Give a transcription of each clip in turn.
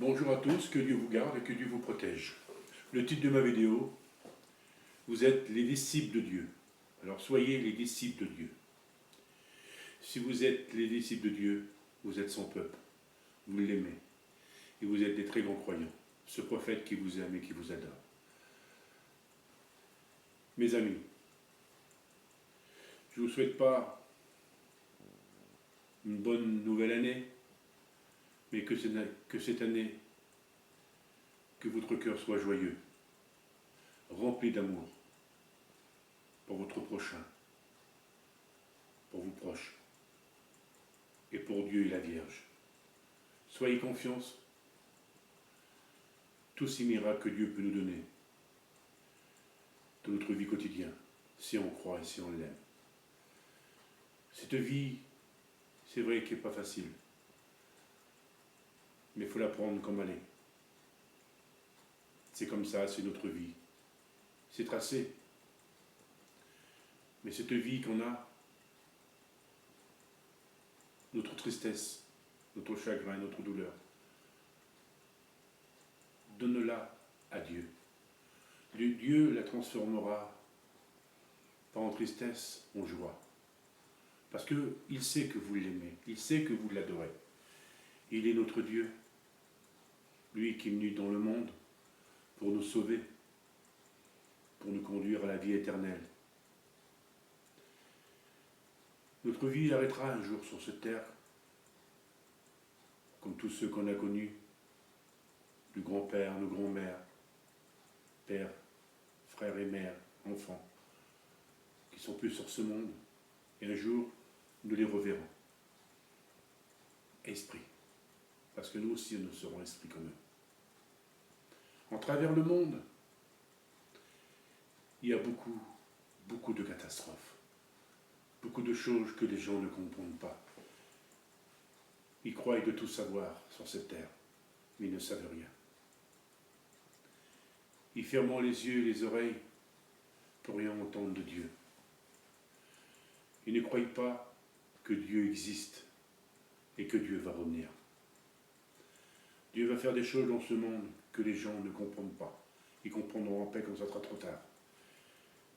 Bonjour à tous, que Dieu vous garde et que Dieu vous protège. Le titre de ma vidéo, vous êtes les disciples de Dieu. Alors soyez les disciples de Dieu. Si vous êtes les disciples de Dieu, vous êtes son peuple. Vous l'aimez. Et vous êtes des très grands croyants. Ce prophète qui vous aime et qui vous adore. Mes amis, je ne vous souhaite pas une bonne nouvelle année, mais que cette année, que votre cœur soit joyeux, rempli d'amour pour votre prochain, pour vos proches, et pour Dieu et la Vierge. Soyez confiance, tous ces miracles que Dieu peut nous donner dans notre vie quotidienne, si on croit et si on l'aime. Cette vie, c'est vrai qu'elle n'est pas facile, mais il faut la prendre comme elle est. C'est comme ça, c'est notre vie. C'est tracé. Mais cette vie qu'on a, notre tristesse, notre chagrin, notre douleur, donne-la à Dieu. Dieu la transformera pas en tristesse, en joie. Parce qu'il sait que vous l'aimez, il sait que vous l'adorez. Il est notre Dieu, lui qui est venu dans le monde pour nous sauver, pour nous conduire à la vie éternelle. Notre vie arrêtera un jour sur cette terre, comme tous ceux qu'on a connus, du grand-père, nos grands-mères, pères, frères et mères, enfants, qui sont plus sur ce monde, et un jour, nous les reverrons. Esprit, parce que nous aussi, nous serons esprits comme eux. En travers le monde, il y a beaucoup de catastrophes, beaucoup de choses que les gens ne comprennent pas. Ils croient de tout savoir sur cette terre, mais ils ne savent rien. Ils ferment les yeux et les oreilles pour rien entendre de Dieu. Ils ne croient pas que Dieu existe et que Dieu va revenir. Dieu va faire des choses dans ce monde que les gens ne comprennent pas. Ils comprendront en paix quand ça sera trop tard.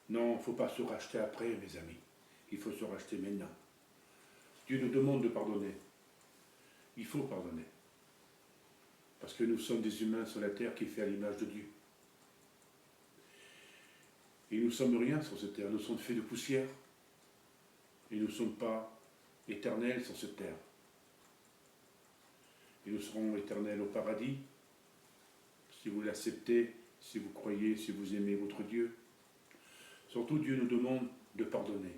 Non, il ne faut pas se racheter après, mes amis. Il faut se racheter maintenant. Dieu nous demande de pardonner. Il faut pardonner. Parce que nous sommes des humains sur la terre qui fait à l'image de Dieu. Et nous ne sommes rien sur cette terre. Nous sommes faits de poussière. Et nous ne sommes pas éternels sur cette terre. Et nous serons éternels au paradis, si vous l'acceptez, si vous croyez, si vous aimez votre Dieu. Surtout, Dieu nous demande de pardonner.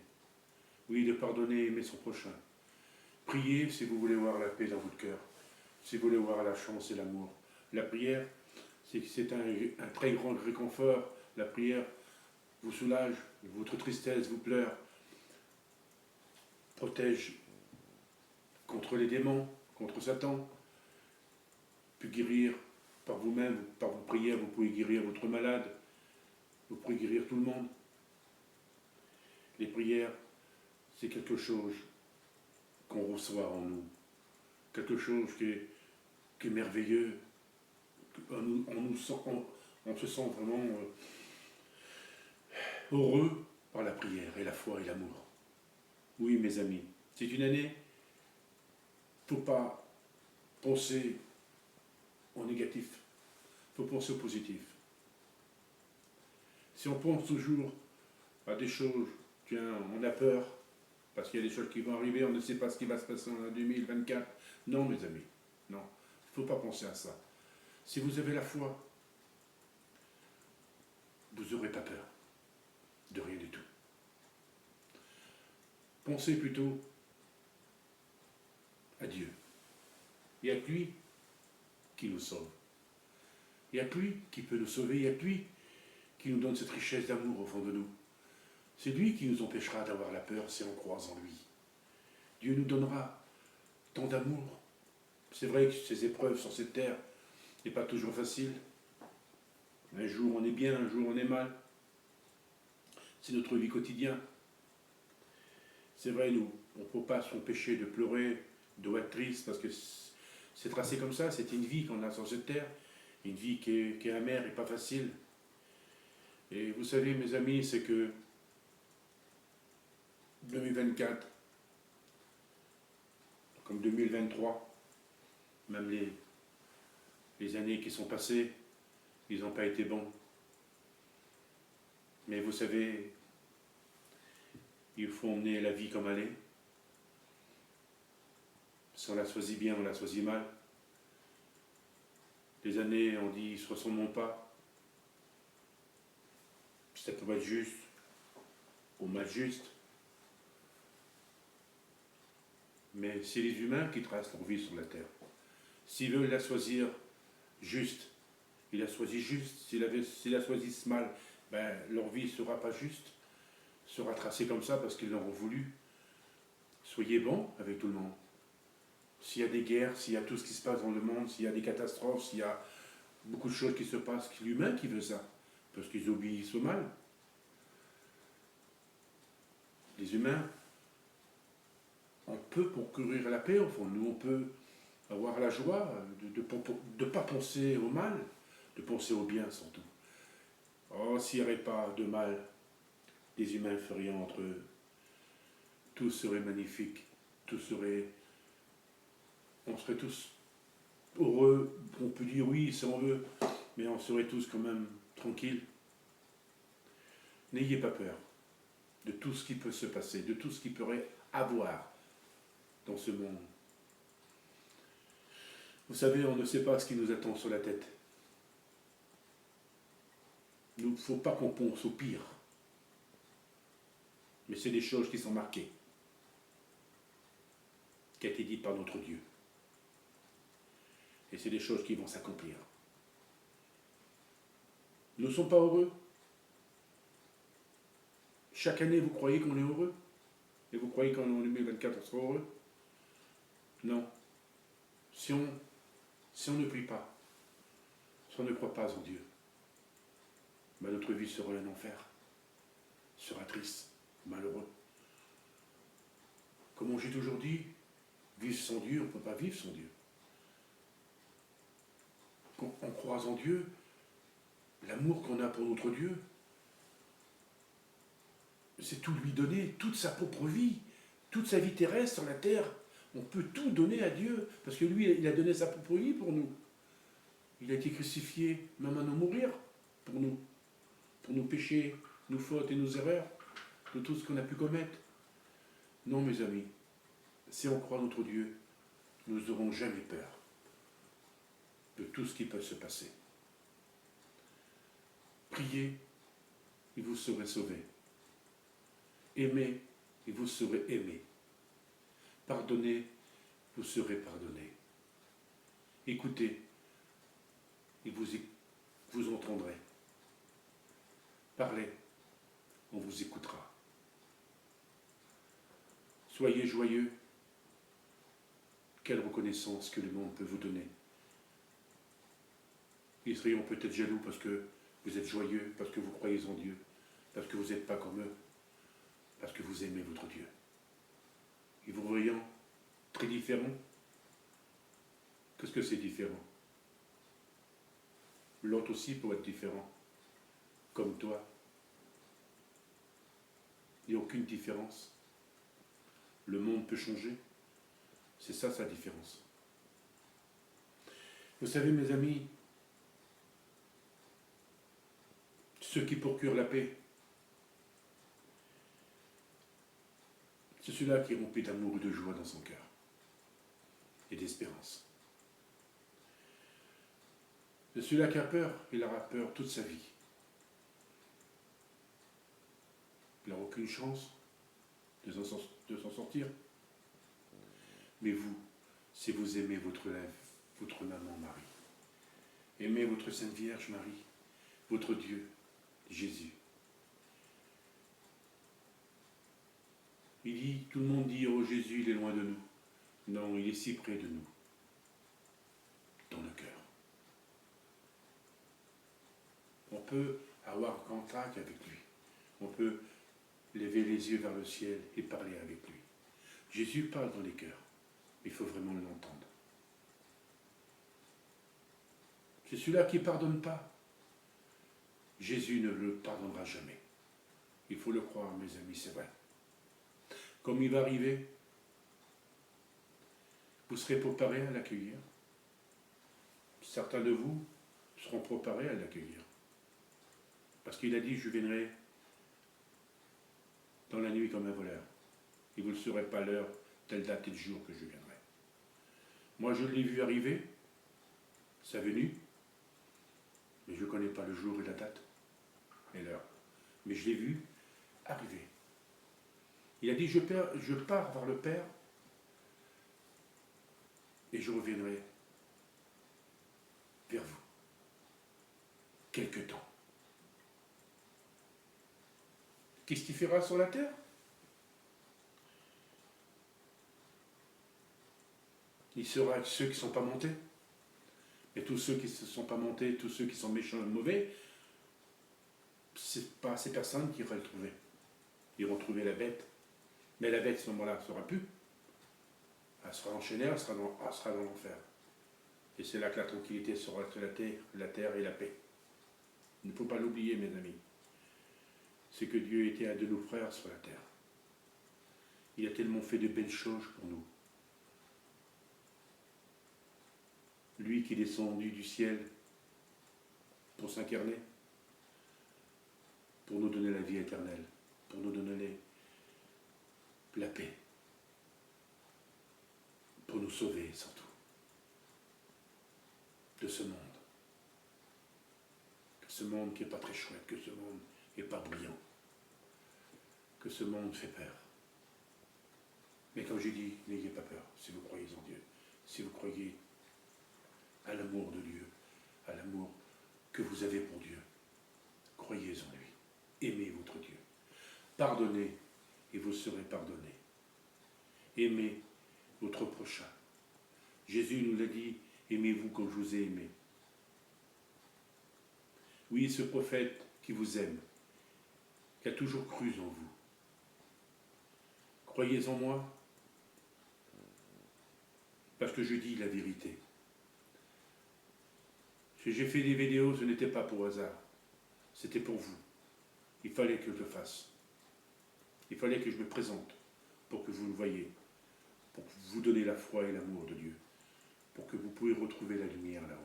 Oui, de pardonner et aimer son prochain. Priez si vous voulez voir la paix dans votre cœur, si vous voulez voir la chance et l'amour. La prière, c'est un très grand réconfort. La prière vous soulage, votre tristesse vous pleure, protège contre les démons, contre Satan, peut guérir par vous-même, par vos prières, vous pouvez guérir votre malade, vous pouvez guérir tout le monde. Les prières, c'est quelque chose qu'on reçoit en nous, quelque chose qui est merveilleux. On se sent vraiment heureux par la prière et la foi et l'amour. Oui, mes amis, c'est une année, il ne faut pas penser au négatif, il faut penser au positif. Si on pense toujours à des choses, tiens, on a peur, parce qu'il y a des choses qui vont arriver, on ne sait pas ce qui va se passer en 2024. Non, mes amis, non, il ne faut pas penser à ça. Si vous avez la foi, vous n'aurez pas peur de rien du tout. Pensez plutôt à Dieu. Il n'y a que lui qui nous sauve. Il n'y a que lui qui peut nous sauver, il n'y a que lui qui nous donne cette richesse d'amour au fond de nous. C'est lui qui nous empêchera d'avoir la peur si on croit en lui. Dieu nous donnera tant d'amour. C'est vrai que ces épreuves sur cette terre n'est pas toujours facile. Un jour on est bien, un jour on est mal. C'est notre vie quotidienne. C'est vrai, on ne peut pas s'empêcher de pleurer, de être triste, parce que C'est tracé comme ça, c'est une vie qu'on a sur cette terre, une vie qui est amère et pas facile. Et vous savez, mes amis, c'est que 2024, comme 2023, même les années qui sont passées, ils n'ont pas été bons. Mais vous savez, il faut emmener la vie comme elle est. Si on la choisit bien, on la choisit mal. Les années, on dit, ne se ressemblent pas. Ça peut être juste ou mal juste. Mais c'est les humains qui tracent leur vie sur la terre. S'ils veulent la choisir juste, ils la choisissent juste. S'ils la choisissent mal, ben, leur vie ne sera pas juste, sera tracée comme ça parce qu'ils l'auront voulu. Soyez bons avec tout le monde. S'il y a des guerres, s'il y a tout ce qui se passe dans le monde, s'il y a des catastrophes, s'il y a beaucoup de choses qui se passent, c'est l'humain qui veut ça, parce qu'ils obéissent au mal. Les humains, on peut concourir à la paix, au fond. Nous, on peut avoir la joie de ne pas penser au mal, de penser au bien surtout. Oh, s'il n'y avait pas de mal, les humains feraient entre eux. Tout serait magnifique, on serait tous heureux. On peut dire oui si on veut, mais on serait tous quand même tranquilles. N'ayez pas peur de tout ce qui peut se passer, de tout ce qu'il pourrait avoir dans ce monde. Vous savez, on ne sait pas ce qui nous attend sur la tête. Il ne faut pas qu'on pense au pire. Mais c'est des choses qui sont marquées, qui a été dites par notre Dieu. Et c'est des choses qui vont s'accomplir. Nous ne sommes pas heureux. Chaque année, vous croyez qu'on est heureux? Et vous croyez qu'en 2024, on sera heureux? Non. Si on ne prie pas, si on ne croit pas en Dieu, ben notre vie sera un enfer, sera triste, malheureux. Comme on dit aujourd'hui, vivre sans Dieu, on ne peut pas vivre sans Dieu. Quand on croit en Dieu, l'amour qu'on a pour notre Dieu, c'est tout lui donner, toute sa propre vie, toute sa vie terrestre sur la terre. On peut tout donner à Dieu, parce que lui, il a donné sa propre vie pour nous. Il a été crucifié, même à nous mourir, pour nos péchés, nos fautes et nos erreurs, de tout ce qu'on a pu commettre. Non, mes amis, si on croit en notre Dieu, nous n'aurons jamais peur de tout ce qui peut se passer. Priez, et vous serez sauvés. Aimez, et vous serez aimés. Pardonnez, vous serez pardonnés. Écoutez, et vous entendrez. Parlez, on vous écoutera. Soyez joyeux. Quelle reconnaissance que le monde peut vous donner. Ils seront peut-être jaloux parce que vous êtes joyeux, parce que vous croyez en Dieu, parce que vous n'êtes pas comme eux, parce que vous aimez votre Dieu. Et vous voyant très différents, qu'est-ce que c'est différent? L'autre aussi peut être différent, comme toi. Il n'y a aucune différence. Le monde peut changer. C'est ça sa différence. Vous savez, mes amis, ceux qui procurent la paix, c'est celui-là qui est rempli d'amour et de joie dans son cœur et d'espérance. C'est celui-là qui a peur, il aura peur toute sa vie. Il n'aura aucune chance de s'en sortir. Mais vous, si vous aimez votre maman Marie, aimez votre Sainte Vierge Marie, votre Dieu, Jésus. Il dit, tout le monde dit, oh Jésus, il est loin de nous. Non, il est si près de nous, dans le cœur. On peut avoir contact avec lui. On peut lever les yeux vers le ciel et parler avec lui. Jésus parle dans les cœurs. Il faut vraiment l'entendre. C'est celui-là qui ne pardonne pas. Jésus ne le pardonnera jamais. Il faut le croire, mes amis, c'est vrai. Comme il va arriver, vous serez préparés à l'accueillir. Certains de vous seront préparés à l'accueillir. Parce qu'il a dit, je viendrai dans la nuit comme un voleur. Et vous ne saurez pas l'heure, telle date et le jour que je viendrai. Moi, je l'ai vu arriver, sa venue, mais je ne connais pas le jour et la date et l'heure. Mais je l'ai vu arriver. Il a dit, je pars vers le Père et je reviendrai vers vous. Quelque temps. Qu'est-ce qu'il fera sur la terre? Il sera avec ceux qui ne sont pas montés. Et tous ceux qui ne se sont pas montés, tous ceux qui sont méchants et mauvais, ce n'est pas ces personnes qui vont le trouver. Ils vont trouver la bête. Mais la bête, à ce moment-là, ne sera plus. Elle sera enchaînée, elle sera dans l'enfer. Et c'est là que la tranquillité sera entre la terre et la paix. Il ne faut pas l'oublier, mes amis. C'est que Dieu était un de nos frères sur la terre. Il a tellement fait de belles choses pour nous. Lui qui est descendu du ciel pour s'incarner, pour nous donner la vie éternelle, pour nous donner la paix, pour nous sauver surtout de ce monde. Que ce monde qui n'est pas très chouette, que ce monde n'est pas brillant, que ce monde fait peur. Mais comme j'ai dit, n'ayez pas peur si vous croyez en Dieu, si vous croyez à l'amour de Dieu, à l'amour que vous avez pour Dieu. Croyez en lui. Aimez votre Dieu. Pardonnez et vous serez pardonnés. Aimez votre prochain. Jésus nous l'a dit, aimez-vous comme je vous ai aimé. Oui, ce prophète qui vous aime, qui a toujours cru en vous. Croyez en moi, parce que je dis la vérité. Si j'ai fait des vidéos, ce n'était pas pour hasard. C'était pour vous. Il fallait que je le fasse. Il fallait que je me présente pour que vous le voyiez, pour vous donner la foi et l'amour de Dieu, pour que vous puissiez retrouver la lumière là-haut.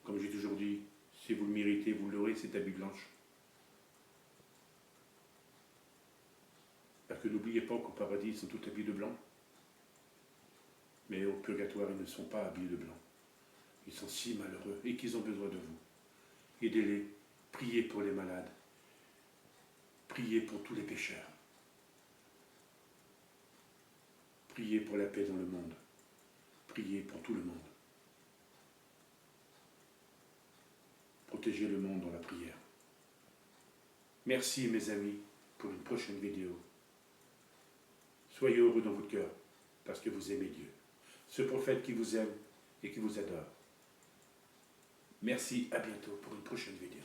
Comme j'ai toujours dit, si vous le méritez, vous l'aurez, cet habit blanche. Parce que n'oubliez pas qu'au paradis, ils sont tous habillés de blanc. Mais au purgatoire, ils ne sont pas habillés de blanc. Ils sont si malheureux et qu'ils ont besoin de vous. Aidez-les, priez pour les malades, priez pour tous les pécheurs, priez pour la paix dans le monde, priez pour tout le monde. Protégez le monde dans la prière. Merci mes amis pour une prochaine vidéo. Soyez heureux dans votre cœur parce que vous aimez Dieu. Ce prophète qui vous aime et qui vous adore. Merci, à bientôt pour une prochaine vidéo.